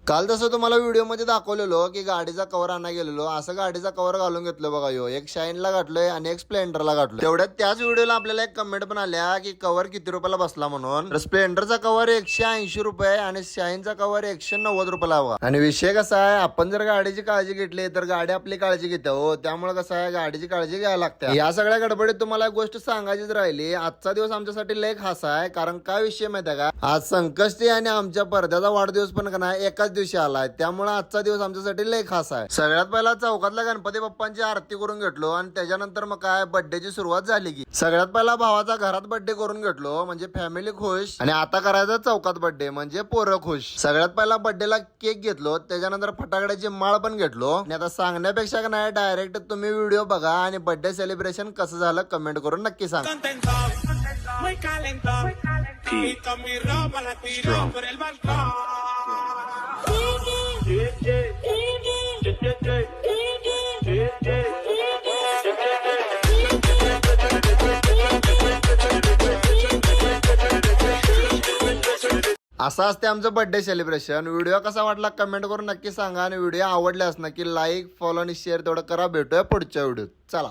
काल जसं तुम्हाला व्हिडिओ मध्ये दाखवलेलो की गाडीचा कव्हर आणा गेलेलो, असं गाडीचा कव्हर घालून घेतलं बघा. यो एक शाईनला घातलोय आणि एक स्प्लेंडरला घातलोय. तेवढ्यात त्याच व्हिडिओला आपल्याला एक कमेंट पण आल्या की कव्हर किती रुपयाला बसला म्हणून. तर स्प्लेंडरचा कव्हर 180 रुपये आणि शाईनचा कव्हर 190 रुपयाला हवा. आणि विषय कसा आहे, आपण जर गाडीची काळजी घेतली तर गाडी आपली काळजी घेते हो. त्यामुळे कसं आहे, गाडीची काळजी घ्यायला लागते. या सगळ्या गडबडीत तुम्हाला एक गोष्ट सांगायचीच राहिली. आजचा दिवस आमच्यासाठी लय खास आहे. कारण काय विषय माहिती आहे का, आज संकष्टी आणि आमच्या पडद्याचा वाढदिवस पण का नाही एकाच दिवशी आलाय. त्यामुळे आजचा दिवस आमच्यासाठी लय खास आहे. सगळ्यात पहिला चौकातल्या गणपती बाप्पांची आरती करून घेतलो आणि त्याच्यानंतर मग काय बर्थडेची सुरुवात झाली की सगळ्यात पहिला भावाचा घरात बर्थडे करून घेतलो, म्हणजे फॅमिली खुश. आणि आता करायचा चौकात बर्थडे म्हणजे पोरं खुश. सगळ्यात पहिला बर्थडेला केक घेतलो, त्याच्यानंतर फटाकड्याची माळ पण घेतलो. आणि आता सांगण्यापेक्षा का नाही डायरेक्ट तुम्ही व्हिडिओ बघा आणि बर्थडे सेलिब्रेशन कसं झालं कमेंट करून नक्की सांगा. Muy calentón, y con mi ropa la tiro por el balcón. असं असते आमचं बर्थडे सेलिब्रेशन. व्हिडिओ कसा वाटला कमेंट करून नक्की सांगा आणि व्हिडिओ आवडल्यास नक्की लाईक, फॉलो आणि शेअर तेवढं करा. भेटूया पुढच्या व्हिडिओत. चला.